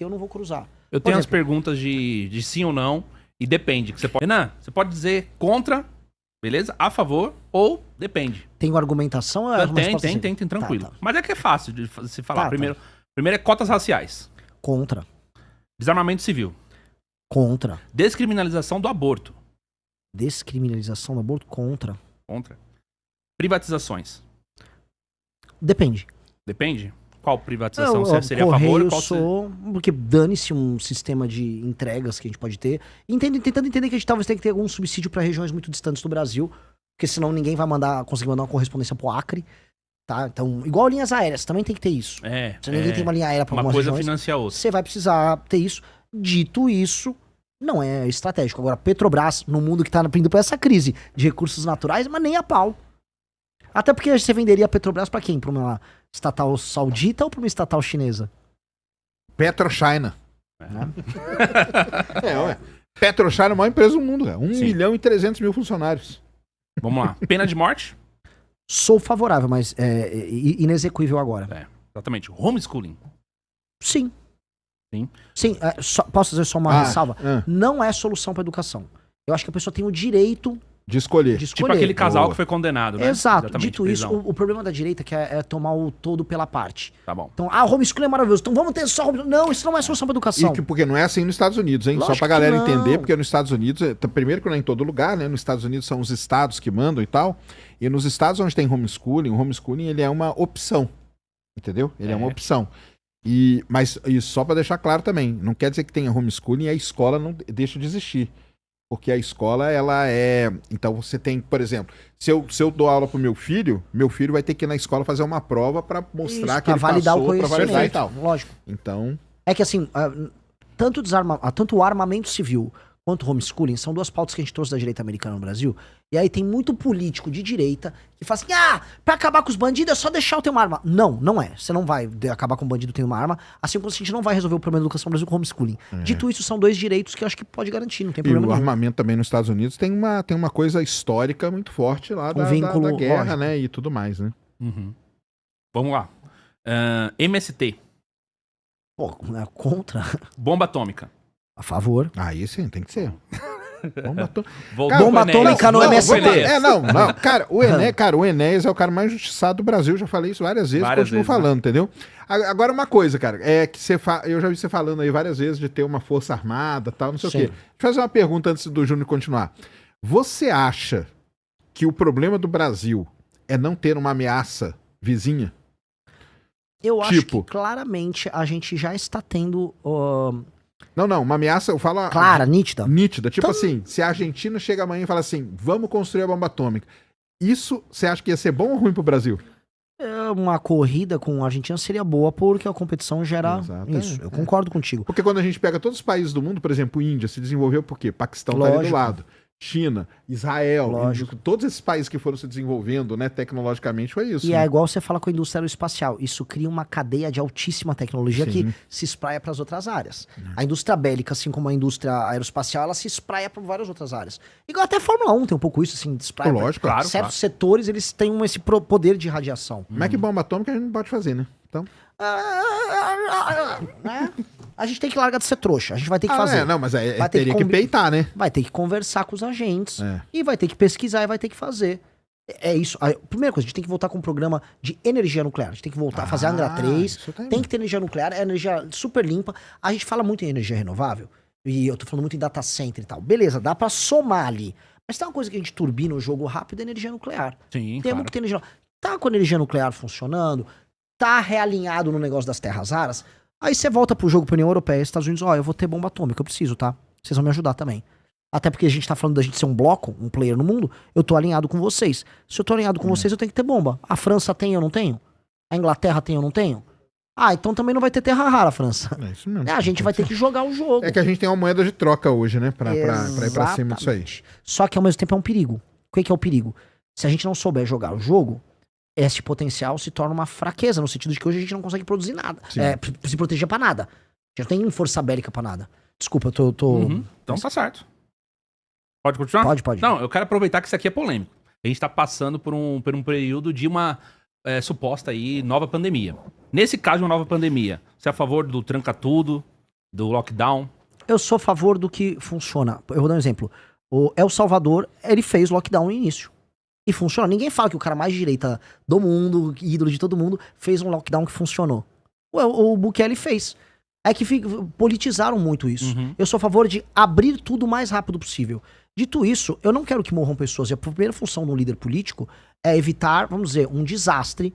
que eu não vou cruzar. Eu tenho as perguntas de sim ou não e depende. Que você pode... Renan, você pode dizer contra, beleza? A favor ou depende. Tem argumentação? Ou é uma resposta assim? Tem, tranquilo. Tá. Mas é que é fácil de se falar. Tá. Primeiro é cotas raciais. Contra. Desarmamento civil. Contra. Descriminalização do aborto. Descriminalização do aborto? Contra. Contra. Privatizações. Depende. Depende? Qual privatização você seria a favor? Qual Porque dane-se um sistema de entregas que a gente pode ter. Tentando entender que a gente talvez tenha que ter algum subsídio para regiões muito distantes do Brasil, porque senão ninguém vai conseguir mandar uma correspondência pro Acre, tá? Então, igual linhas aéreas, também tem que ter isso. Se ninguém tem uma linha aérea para algumas regiões, uma coisa financia a outra. Você vai precisar ter isso. Dito isso, não é estratégico. Agora, Petrobras, no mundo que tá indo pra essa crise de recursos naturais, mas nem a pau. Até porque você venderia a Petrobras pra quem? Pra uma estatal saudita ou pra uma estatal chinesa? PetroChina. Ué. PetroChina é a maior empresa do mundo, cara. 1.300.000 funcionários. Vamos lá. Pena de morte? Sou favorável, mas é inexequível agora. Exatamente. Homeschooling? Sim. Sim. Posso fazer só uma ressalva? Não é solução pra educação. Eu acho que a pessoa tem o direito de escolher. Tipo aquele casal que foi condenado, né? Exato. Exatamente, dito isso, o problema da direita é tomar o todo pela parte. Tá bom. Então, homeschooling é maravilhoso. Então vamos ter só homeschooling. Não, isso não é solução pra educação. Porque não é assim nos Estados Unidos, hein? Lógico só pra galera entender, porque nos Estados Unidos, primeiro que não é em todo lugar, né? Nos Estados Unidos são os estados que mandam e tal. E nos estados onde tem homeschooling, o homeschooling ele é uma opção. Entendeu? Ele é uma opção. Mas só pra deixar claro também, não quer dizer que tenha homeschooling e a escola não deixa de existir. Porque a escola, ela é... Então você tem, por exemplo, se eu dou aula pro meu filho vai ter que ir na escola fazer uma prova pra mostrar que ele validar passou, o pra validar e tal. Lógico. Então... É que assim, tanto o armamento civil quanto o homeschooling são duas pautas que a gente trouxe da direita americana no Brasil. E aí tem muito político de direita que fala assim, pra acabar com os bandidos é só deixar eu ter uma arma. Não, não é. Você não vai acabar com o bandido tendo uma arma, assim como a gente não vai resolver o problema da educação no Brasil com o homeschooling. Dito isso, são dois direitos que eu acho que pode garantir, não tem problema nenhum. E o armamento também nos Estados Unidos tem uma coisa histórica muito forte lá da guerra, lógico, né, e tudo mais, né? Vamos lá. MST. Pô, contra. Bomba atômica. A favor. Aí sim, tem que ser. Bomba atômica no MST. Não. Cara, o Enéas é o cara mais injustiçado do Brasil. Já falei isso várias vezes, continuo falando, entendeu? Agora, uma coisa, cara, é que eu já vi você falando aí várias vezes de ter uma força armada, tal, não sei o quê. Deixa eu fazer uma pergunta antes do Júnior continuar. Você acha que o problema do Brasil é não ter uma ameaça vizinha? Eu acho que claramente a gente já está tendo... Não, uma ameaça, eu falo... Clara, nítida. Nítida, tipo assim, se a Argentina chega amanhã e fala assim, vamos construir a bomba atômica, isso você acha que ia ser bom ou ruim pro Brasil? Uma corrida com a Argentina seria boa porque a competição gera isso. Eu concordo contigo. Porque quando a gente pega todos os países do mundo, por exemplo, Índia se desenvolveu por quê? Paquistão tá ali do lado. China, Israel, todos esses países que foram se desenvolvendo, né, tecnologicamente, foi isso. E é igual você fala com a indústria aeroespacial. Isso cria uma cadeia de altíssima tecnologia que se espraia para as outras áreas. A indústria bélica, assim como a indústria aeroespacial, ela se espraia para várias outras áreas. Igual até a Fórmula 1 tem um pouco isso, assim, de espraia. Lógico, claro. Certos setores, eles têm esse poder de radiação. Mas que bomba atômica a gente não pode fazer, né? Então... A gente tem que largar de ser trouxa. A gente vai ter que fazer. Não, mas teria que peitar, né? Vai ter que conversar com os agentes. E vai ter que pesquisar e vai ter que fazer. É isso. A primeira coisa, a gente tem que voltar com um programa de energia nuclear. A gente tem que voltar a fazer a Angra 3. Tem que ter energia nuclear, é energia super limpa. A gente fala muito em energia renovável. E eu tô falando muito em data center e tal. Beleza, dá pra somar ali. Mas tem uma coisa que a gente turbina o jogo rápido, é energia nuclear. Sim, Temos que ter energia nuclear. Tá com a energia nuclear funcionando, tá realinhado no negócio das terras raras, aí você volta pro jogo pra União Europeia, Estados Unidos, eu vou ter bomba atômica, eu preciso, tá? Vocês vão me ajudar também. Até porque a gente tá falando da gente ser um bloco, um player no mundo, eu tô alinhado com vocês. Se eu tô alinhado com vocês, eu tenho que ter bomba. A França tem, eu não tenho? A Inglaterra tem, eu não tenho? Então também não vai ter terra rara, França. É isso mesmo. A gente vai ter que jogar o jogo. É que a gente tem uma moeda de troca hoje, né? Pra ir pra cima disso aí. Só que ao mesmo tempo é um perigo. O que é o perigo? Se a gente não souber jogar o jogo, esse potencial se torna uma fraqueza, no sentido de que hoje a gente não consegue produzir nada. Se proteger pra nada. A gente não tem força bélica pra nada. Desculpa, eu tô... Então tá certo. Pode continuar? Pode. Não, eu quero aproveitar que isso aqui é polêmico. A gente tá passando por um período de uma suposta aí nova pandemia. Nesse caso, uma nova pandemia, você é a favor do tranca tudo? do lockdown? Eu sou a favor do que funciona. Eu vou dar um exemplo. O El Salvador, ele fez lockdown no início. E funciona. Ninguém fala que o cara mais de direita do mundo, ídolo de todo mundo, fez um lockdown que funcionou. O Bukele fez. É que politizaram muito isso. Uhum. Eu sou a favor de abrir tudo o mais rápido possível. Dito isso, eu não quero que morram pessoas. E a primeira função de um líder político é evitar, vamos dizer, um desastre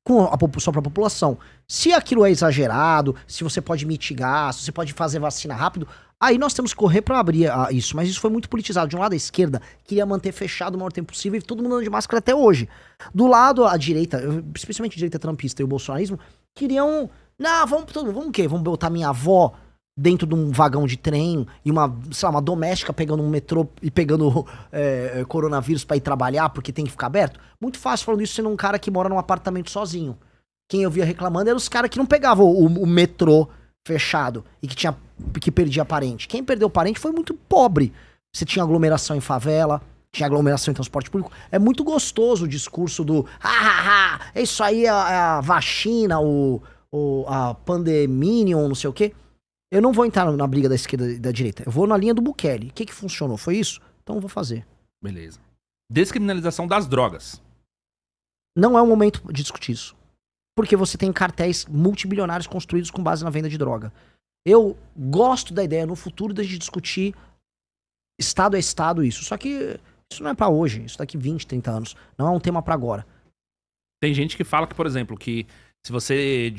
com a só para a população. Se aquilo é exagerado, se você pode mitigar, se você pode fazer vacina rápido, aí nós temos que correr para abrir isso. Mas isso foi muito politizado. De um lado, a esquerda queria manter fechado o maior tempo possível e todo mundo andando de máscara até hoje. Do lado, a direita, especialmente a direita trumpista e o bolsonarismo, queriam... Não, vamos o quê? Vamos botar minha avó dentro de um vagão de trem e uma doméstica pegando um metrô e pegando coronavírus pra ir trabalhar porque tem que ficar aberto? Muito fácil falando isso sendo um cara que mora num apartamento sozinho. Quem eu via reclamando eram os caras que não pegavam o metrô fechado e que perdia parente. Quem perdeu parente foi muito pobre. Você tinha aglomeração em favela, tinha aglomeração em transporte público. É muito gostoso o discurso do isso aí é a vacina, a pandeminion, não sei o quê. Eu não vou entrar na briga da esquerda e da direita. Eu vou na linha do Bukele. O que funcionou? Foi isso? Então eu vou fazer. Beleza. Descriminalização das drogas. Não é o momento de discutir isso. Porque você tem cartéis multibilionários construídos com base na venda de droga. Eu gosto da ideia no futuro de a gente discutir estado a estado isso. Só que isso não é pra hoje. Isso daqui 20, 30 anos. Não é um tema pra agora. Tem gente que fala que, por exemplo, que se você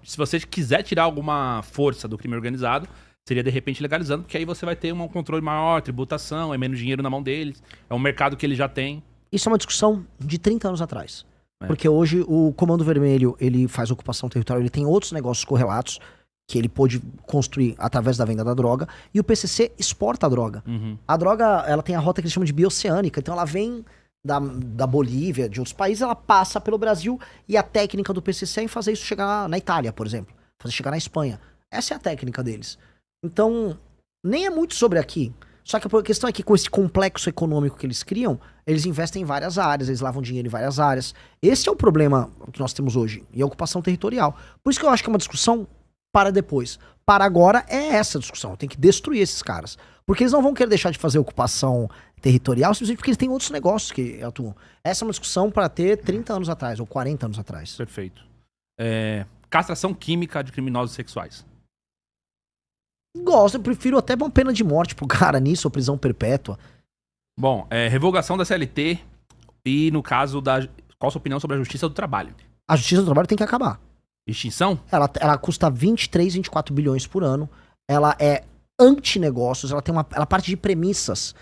se você quiser tirar alguma força do crime organizado, seria de repente legalizando, porque aí você vai ter um controle maior, tributação, é menos dinheiro na mão deles, é um mercado que ele já tem. Isso é uma discussão de 30 anos atrás. É. Porque hoje o Comando Vermelho, ele faz ocupação territorial, ele tem outros negócios correlatos que ele pôde construir através da venda da droga, e o PCC exporta a droga. Uhum. A droga, ela tem a rota que eles chamam de bioceânica, então ela vem da Bolívia, de outros países, ela passa pelo Brasil, e a técnica do PCC é em fazer isso chegar na Itália, por exemplo. Fazer chegar na Espanha. Essa é a técnica deles. Então, nem é muito sobre aqui. Só que a questão é que com esse complexo econômico que eles criam, eles investem em várias áreas, eles lavam dinheiro em várias áreas. Esse é o problema que nós temos hoje, e a ocupação territorial. Por isso que eu acho que é uma discussão para depois. Para agora é essa discussão, tem que destruir esses caras. Porque eles não vão querer deixar de fazer ocupação territorial, simplesmente porque eles têm outros negócios que atuam. Essa é uma discussão para ter 30 anos atrás, ou 40 anos atrás. Perfeito. Castração química de criminosos sexuais. Gosto, eu prefiro até uma pena de morte pro cara nisso, ou prisão perpétua. Bom, revogação da CLT e, no caso, qual a sua opinião sobre a justiça do trabalho? A justiça do trabalho tem que acabar. Extinção? Ela custa 23, 24 bilhões por ano. Ela é anti-negócios, ela parte de premissas.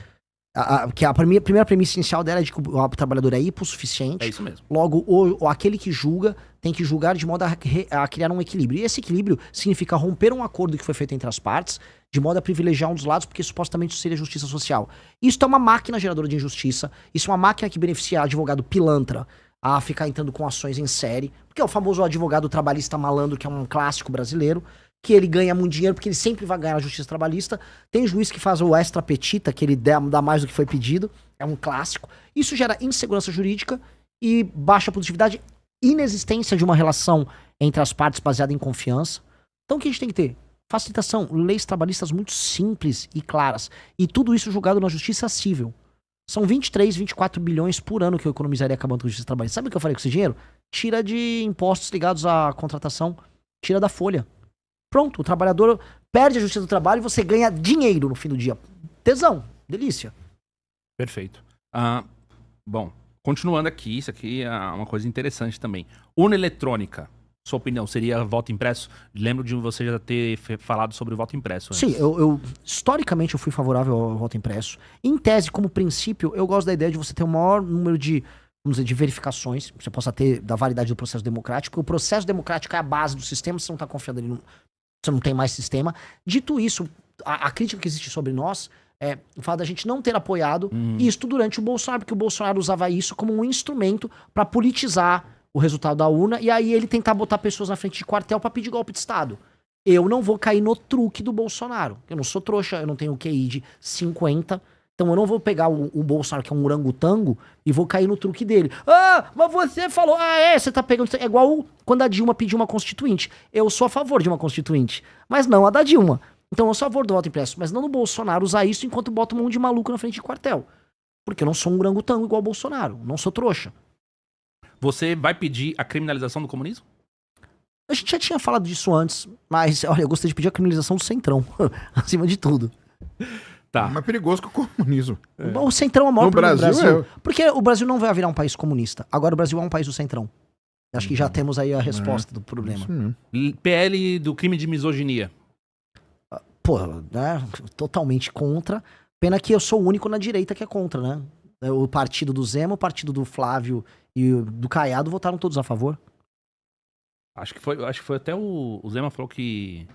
Que a primeira premissa inicial dela é de que o trabalhador é hipossuficiente. É isso mesmo. Logo, aquele que julga tem que julgar de modo a criar um equilíbrio. E esse equilíbrio significa romper um acordo que foi feito entre as partes, de modo a privilegiar um dos lados, porque supostamente isso seria justiça social. Isso é uma máquina geradora de injustiça. Isso é uma máquina que beneficia advogado pilantra a ficar entrando com ações em série. Porque é o famoso advogado trabalhista malandro, que é um clássico brasileiro, que ele ganha muito dinheiro, porque ele sempre vai ganhar na justiça trabalhista. Tem juiz que faz o extra petita, que ele dá mais do que foi pedido. É um clássico. Isso gera insegurança jurídica e baixa produtividade, inexistência de uma relação entre as partes baseada em confiança. Então o que a gente tem que ter? Facilitação, leis trabalhistas muito simples e claras. E tudo isso julgado na justiça civil. São 23, 24 bilhões por ano que eu economizaria acabando com a justiça trabalhista. Sabe o que eu falei com esse dinheiro? Tira de impostos ligados à contratação. Tira da folha. Pronto, o trabalhador perde a justiça do trabalho e você ganha dinheiro no fim do dia. Tesão, delícia. Perfeito. Bom, continuando aqui, isso aqui é uma coisa interessante também. Urna eletrônica, sua opinião, seria voto impresso? Lembro de você já ter falado sobre o voto impresso antes. Sim, historicamente eu fui favorável ao voto impresso. Em tese, como princípio, eu gosto da ideia de você ter o maior número de, vamos dizer, de verificações, que você possa ter da validade do processo democrático, porque o processo democrático é a base do sistema, se você não está confiando nele, você não tem mais sistema. Dito isso, a crítica que existe sobre nós é o fato da gente não ter apoiado isso durante o Bolsonaro, porque o Bolsonaro usava isso como um instrumento para politizar o resultado da urna e aí ele tentar botar pessoas na frente de quartel para pedir golpe de Estado. Eu não vou cair no truque do Bolsonaro. Eu não sou trouxa, eu não tenho QI de 50 Então eu não vou pegar o Bolsonaro, que é um orangotango, e vou cair no truque dele. Ah, mas você falou. Ah, você tá pegando... É igual quando a Dilma pediu uma constituinte. Eu sou a favor de uma constituinte, mas não a da Dilma. Então eu sou a favor do voto impresso, mas não do Bolsonaro usar isso enquanto bota um monte de maluco na frente de quartel. Porque eu não sou um orangotango igual o Bolsonaro, não sou trouxa. Você vai pedir a criminalização do comunismo? A gente já tinha falado disso antes, mas olha, eu gostaria de pedir a criminalização do Centrão, acima de tudo. Tá. Mais perigoso que o comunismo. O Centrão é o maior No problema do Brasil, Brasil. Porque o Brasil não vai virar um país comunista. Agora o Brasil é um país do Centrão. Acho que já temos aí a resposta do problema. Isso mesmo. PL do crime de misoginia. Pô, né? Totalmente contra. Pena que eu sou o único na direita que é contra, né? O partido do Zema, o partido do Flávio e o do Caiado votaram todos a favor. Acho que foi até o Zema falou que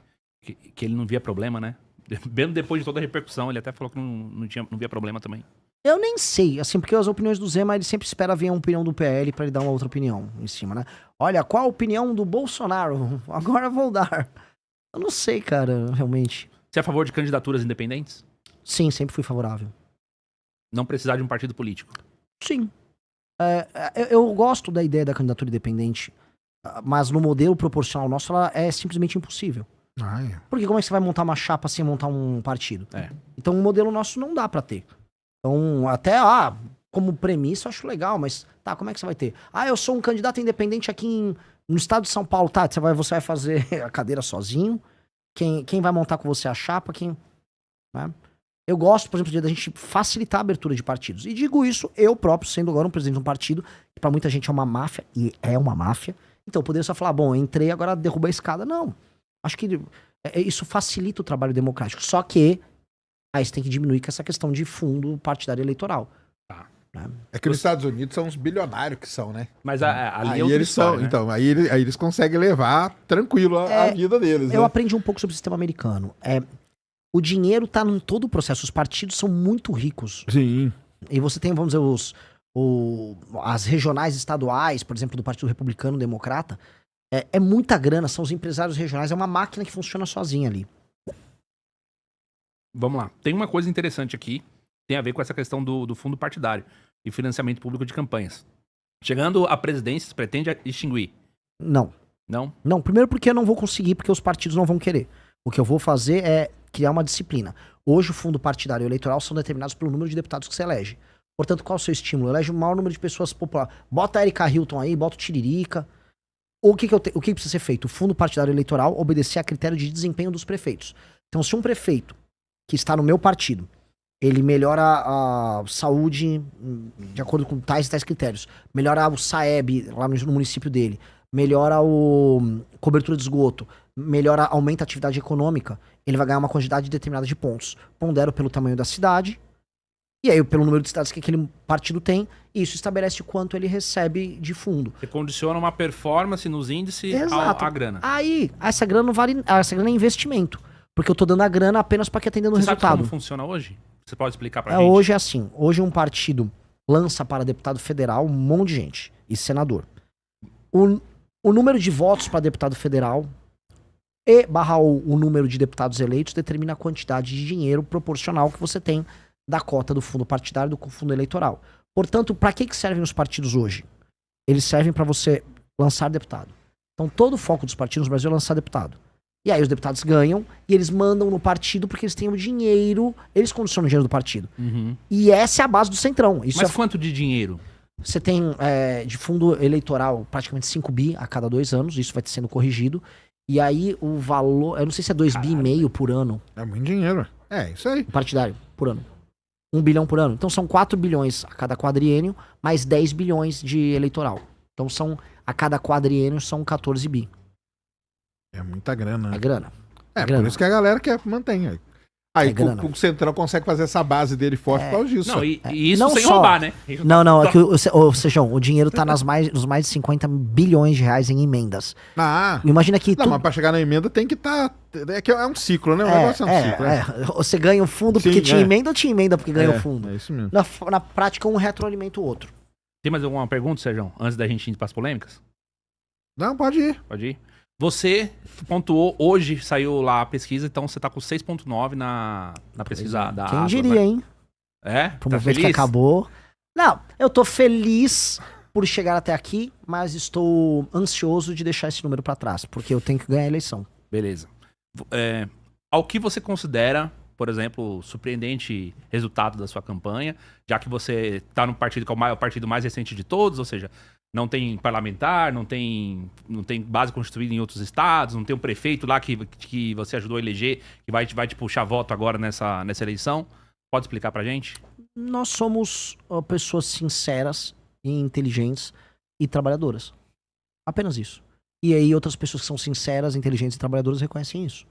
ele não via problema, né? Mesmo depois de toda a repercussão, ele até falou que não via problema também. Eu nem sei, assim, porque as opiniões do Zema, ele sempre espera vir a opinião do PL pra ele dar uma outra opinião em cima, né? Olha, qual a opinião do Bolsonaro? Agora eu vou dar. Eu não sei, cara, realmente. Você é a favor de candidaturas independentes? Sim, sempre fui favorável. Não precisar de um partido político? Sim. Eu gosto da ideia da candidatura independente, mas no modelo proporcional nosso, ela é simplesmente impossível. Porque como é que você vai montar uma chapa sem montar um partido? Então o modelo nosso não dá pra ter. Então, até, como premissa, eu acho legal, mas tá, como é que você vai ter? Eu sou um candidato independente aqui no estado de São Paulo, tá? Você vai fazer a cadeira sozinho? Quem vai montar com você a chapa? Né? Eu gosto, por exemplo, da gente facilitar a abertura de partidos. E digo isso, eu próprio, sendo agora um presidente de um partido, que pra muita gente é uma máfia, e é uma máfia. Então eu poderia só falar, bom, eu entrei, agora derruba a escada. Não. Acho que isso facilita o trabalho democrático. Só que aí você tem que diminuir com essa questão de fundo partidário eleitoral. Tá. Né? É que nos Estados Unidos são uns bilionários que são, né? Mas ali Aí é outra eles história, são, né? então, aí eles conseguem levar tranquilo a vida deles, Eu né? aprendi um pouco sobre o sistema americano. O dinheiro tá em todo o processo. Os partidos são muito ricos. Sim. E você tem, vamos dizer, as regionais estaduais, por exemplo, do Partido Republicano Democrata. É muita grana, são os empresários regionais. É uma máquina que funciona sozinha ali. Vamos lá. Tem uma coisa interessante aqui, tem a ver com essa questão do fundo partidário e financiamento público de campanhas. Chegando à presidência, você pretende extinguir? Não. Não? Não, primeiro porque eu não vou conseguir, porque os partidos não vão querer. O que eu vou fazer é criar uma disciplina. Hoje o fundo partidário e eleitoral são determinados pelo número de deputados que você elege. Portanto, qual é o seu estímulo? Elege o maior número de pessoas populares. Bota a Erika Hilton aí, bota o Tiririca. O que precisa ser feito? O fundo partidário eleitoral obedecer a critério de desempenho dos prefeitos. Então, se um prefeito que está no meu partido, ele melhora a saúde de acordo com tais e tais critérios, melhora o SAEB lá no município dele, melhora a cobertura de esgoto, aumenta a atividade econômica, ele vai ganhar uma quantidade determinada de pontos. Pondero pelo tamanho da cidade, e aí pelo número de cidades que aquele partido tem, e isso estabelece o quanto ele recebe de fundo. Você condiciona uma performance nos índices à grana. Aí, essa grana não vale. Essa grana é investimento. Porque eu tô dando a grana apenas para que atendendo o Você sabe resultado. como funciona hoje? Você pode explicar pra gente? Hoje é assim. Hoje um partido lança para deputado federal um monte de gente. E senador. O número de votos para deputado federal o número de deputados eleitos determina a quantidade de dinheiro proporcional que você tem da cota do fundo partidário e do fundo eleitoral. Portanto, para que servem os partidos hoje? Eles servem para você lançar deputado. Então, todo o foco dos partidos no Brasil é lançar deputado. E aí os deputados ganham e eles mandam no partido porque eles têm o dinheiro, eles condicionam o dinheiro do partido. Uhum. E essa é a base do Centrão. Isso Mas quanto de dinheiro? Você tem de fundo eleitoral praticamente 5 bi a cada 2 anos, isso vai sendo corrigido. E aí o valor, eu não sei se é 2,5 bi por ano. É muito dinheiro. É, isso aí. Partidário, por ano. 1 bilhão por ano. Então são 4 bilhões a cada quadriênio, mais 10 bilhões de eleitoral. Então a cada quadriênio são 14 bi. É muita grana. É grana. Por isso que a galera quer manter. Aí grana. o Centrão consegue fazer essa base dele forte por causa disso. Não, e isso Não sem só- roubar, né? Não, é que Sejão, o dinheiro tá nos mais de 50 bilhões de reais em emendas. Imagina que Não, mas pra chegar na emenda tem que estar. É que é um ciclo, né? O negócio é um ciclo. Você ganha o fundo porque Sim, tinha emenda ou tinha emenda porque ganha o fundo? É isso mesmo. Na prática, um retroalimenta o outro. Tem mais alguma pergunta, Sérgio? Antes da gente ir pras polêmicas? Não, pode ir. Pode ir. Você pontuou, hoje saiu lá a pesquisa, então você tá com 6,9 na pesquisa da Quem Atlas, diria, né? hein? Tá Pro movimento que feliz? acabou. Não, eu tô feliz por chegar até aqui, mas estou ansioso de deixar esse número pra trás, porque eu tenho que ganhar a eleição. Beleza. Ao que você considera, por exemplo, surpreendente resultado da sua campanha, já que você tá no partido que é o partido mais recente de todos, ou seja, não tem parlamentar, não tem base constituída em outros estados, não tem um prefeito lá que você ajudou a eleger, que vai te puxar voto agora nessa eleição. Pode explicar pra gente? Nós somos pessoas sinceras e inteligentes e trabalhadoras. Apenas isso. E aí outras pessoas que são sinceras, inteligentes e trabalhadoras reconhecem isso.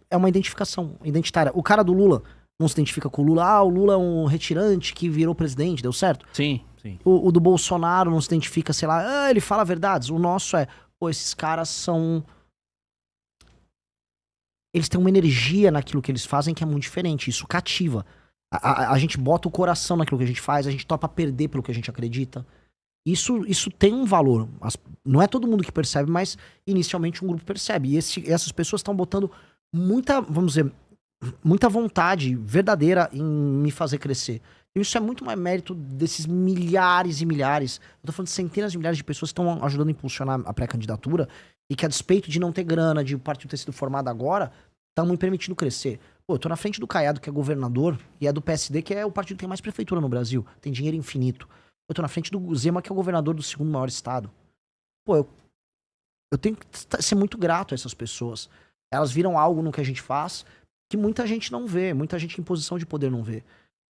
É uma identificação identitária. O cara do Lula não se identifica com o Lula. Ah, o Lula é um retirante que virou presidente, deu certo? Sim, sim. O do Bolsonaro não se identifica, sei lá, ele fala verdades. O nosso é, pô, esses caras são... Eles têm uma energia naquilo que eles fazem que é muito diferente. Isso cativa. A gente bota o coração naquilo que a gente faz, a gente topa perder pelo que a gente acredita. Isso tem um valor. Não é todo mundo que percebe, mas inicialmente um grupo percebe. E essas pessoas estão botando muita, vamos dizer, muita vontade verdadeira em me fazer crescer. E isso é muito mais mérito desses milhares e milhares. Eu tô falando de centenas de milhares de pessoas que estão ajudando a impulsionar a pré-candidatura e que, a despeito de não ter grana, de o partido ter sido formado agora, estão me permitindo crescer. Pô, eu tô na frente do Caiado, que é governador, e é do PSD, que é o partido que tem mais prefeitura no Brasil. Tem dinheiro infinito. Eu tô na frente do Zema, que é o governador do segundo maior estado. Pô, eu tenho que ser muito grato a essas pessoas. Elas viram algo no que a gente faz que muita gente não vê, muita gente em posição de poder não vê.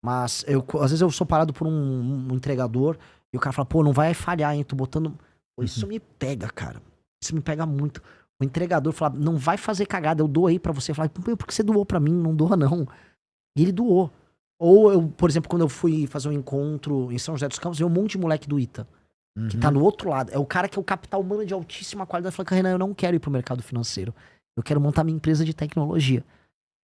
Mas às vezes eu sou parado por um entregador e o cara fala, pô, não vai falhar, hein? Tô botando... Pô, isso me pega, cara. Isso me pega muito. O entregador fala, não vai fazer cagada, eu doei pra você. Eu falo, por que você doou pra mim? Não doa, não. E ele doou. Ou eu, por exemplo, quando eu fui fazer um encontro em São José dos Campos, veio um monte de moleque do ITA, que tá no outro lado. É o cara que é o capital humano de altíssima qualidade. Fala, Renan, eu não quero ir pro mercado financeiro. Eu quero montar minha empresa de tecnologia.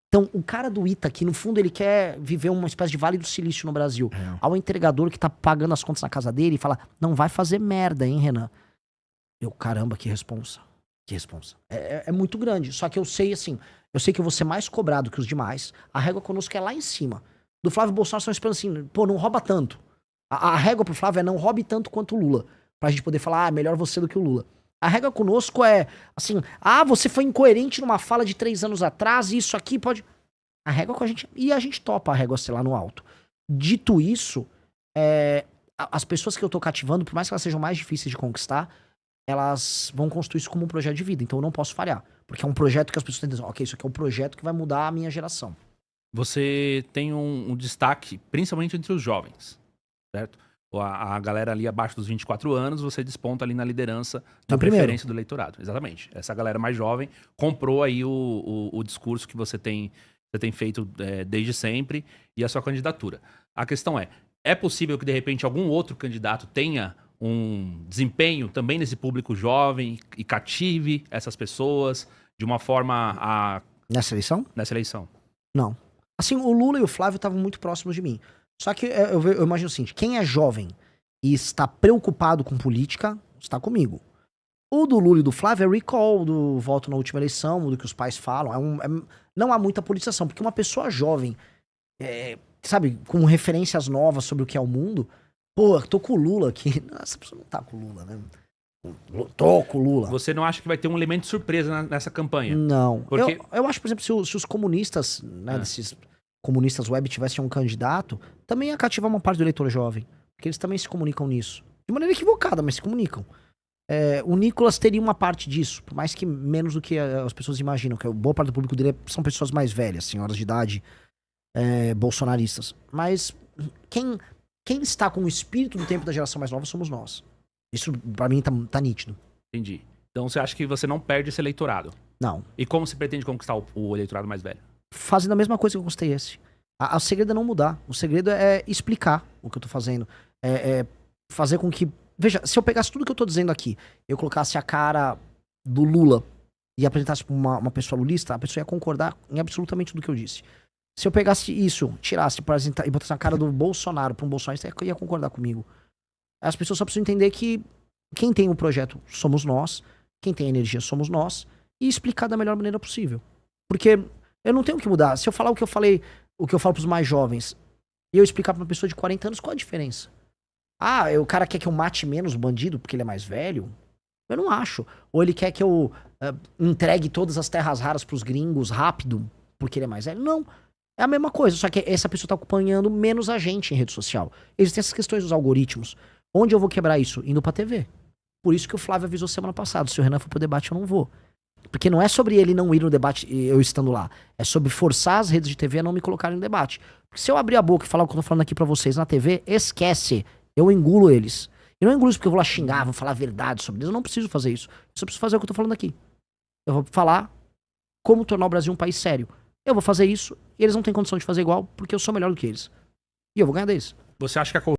Então, o cara do ITA, que no fundo ele quer viver uma espécie de Vale do Silício no Brasil, ao entregador que tá pagando as contas na casa dele e fala, não vai fazer merda, hein, Renan? Eu, caramba, que responsa. Que responsa. É muito grande. Só que eu sei, assim, eu sei que eu vou ser mais cobrado que os demais. A régua conosco é lá em cima. Do Flávio Bolsonaro estão esperando assim, pô, não rouba tanto. A régua pro Flávio é não roube tanto quanto o Lula. Pra gente poder falar, melhor você do que o Lula. A régua conosco é, assim, você foi incoerente numa fala de 3 anos atrás e isso aqui pode... A régua com a gente... E a gente topa a régua, sei lá, no alto. Dito isso, as pessoas que eu tô cativando, por mais que elas sejam mais difíceis de conquistar, elas vão construir isso como um projeto de vida. Então eu não posso falhar. Porque é um projeto que as pessoas têm que dizer, ok, isso aqui é um projeto que vai mudar a minha geração. Você tem um destaque, principalmente entre os jovens, certo? A galera ali abaixo dos 24 anos, você desponta ali na liderança da preferência do eleitorado. Exatamente. Essa galera mais jovem comprou aí o discurso que você tem feito desde sempre e a sua candidatura. A questão é possível que de repente algum outro candidato tenha um desempenho também nesse público jovem e cative essas pessoas de uma forma Nessa eleição? Nessa eleição. Não. Assim, o Lula e o Flávio estavam muito próximos de mim. Só que eu imagino o seguinte, quem é jovem e está preocupado com política, está comigo. O do Lula e do Flávio é recall do voto na última eleição, do que os pais falam. Não há muita politização, porque uma pessoa jovem, sabe, com referências novas sobre o que é o mundo, pô, tô com o Lula aqui. Essa pessoa não tá com o Lula, né? Tô com o Lula. Você não acha que vai ter um elemento de surpresa nessa campanha? Não. Porque... Eu acho, por exemplo, se os comunistas, né, desses comunistas web tivessem um candidato, também ia cativar uma parte do eleitor jovem. Porque eles também se comunicam nisso. De maneira equivocada, mas se comunicam. O Nicolas teria uma parte disso, por mais que menos do que as pessoas imaginam, que a boa parte do público dele são pessoas mais velhas, senhoras de idade, bolsonaristas. Mas quem está com o espírito do tempo da geração mais nova somos nós. Isso, pra mim, tá nítido. Entendi. Então você acha que você não perde esse eleitorado? Não. E como você pretende conquistar o eleitorado mais velho? Fazendo a mesma coisa que eu conquistei esse. O segredo é não mudar. O segredo é explicar o que eu tô fazendo. Fazer com que... Veja, se eu pegasse tudo que eu tô dizendo aqui, eu colocasse a cara do Lula e apresentasse pra uma pessoa lulista, a pessoa ia concordar em absolutamente tudo que eu disse. Se eu pegasse isso, tirasse e botasse a cara do Bolsonaro pra um bolsonarista, ia concordar comigo. As pessoas só precisam entender que quem tem o projeto somos nós, quem tem energia somos nós, e explicar da melhor maneira possível. Porque eu não tenho que mudar. Se eu falar o que eu falo pros mais jovens, E eu explicar pra uma pessoa de 40 anos qual a diferença. Ah, o cara quer que eu mate menos bandido porque ele é mais velho? Eu não acho. Ou ele quer que eu entregue todas as terras raras pros gringos rápido porque ele é mais velho? Não. É a mesma coisa, só que essa pessoa tá acompanhando menos a gente em rede social. Existem essas questões dos algoritmos. Onde eu vou quebrar isso? Indo pra TV. Por isso que o Flávio avisou semana passada. Se o Renan for pro debate, eu não vou. Porque não é sobre ele não ir no debate eu estando lá. É sobre forçar as redes de TV a não me colocarem no debate. Porque se eu abrir a boca e falar o que eu tô falando aqui pra vocês na TV, esquece. Eu engulo eles. E não engulo isso porque eu vou lá xingar, vou falar a verdade sobre eles. Eu não preciso fazer isso. Eu só preciso fazer o que eu tô falando aqui. Eu vou falar como tornar o Brasil um país sério. Eu vou fazer isso e eles não têm condição de fazer igual porque eu sou melhor do que eles. E eu vou ganhar deles. Você acha que a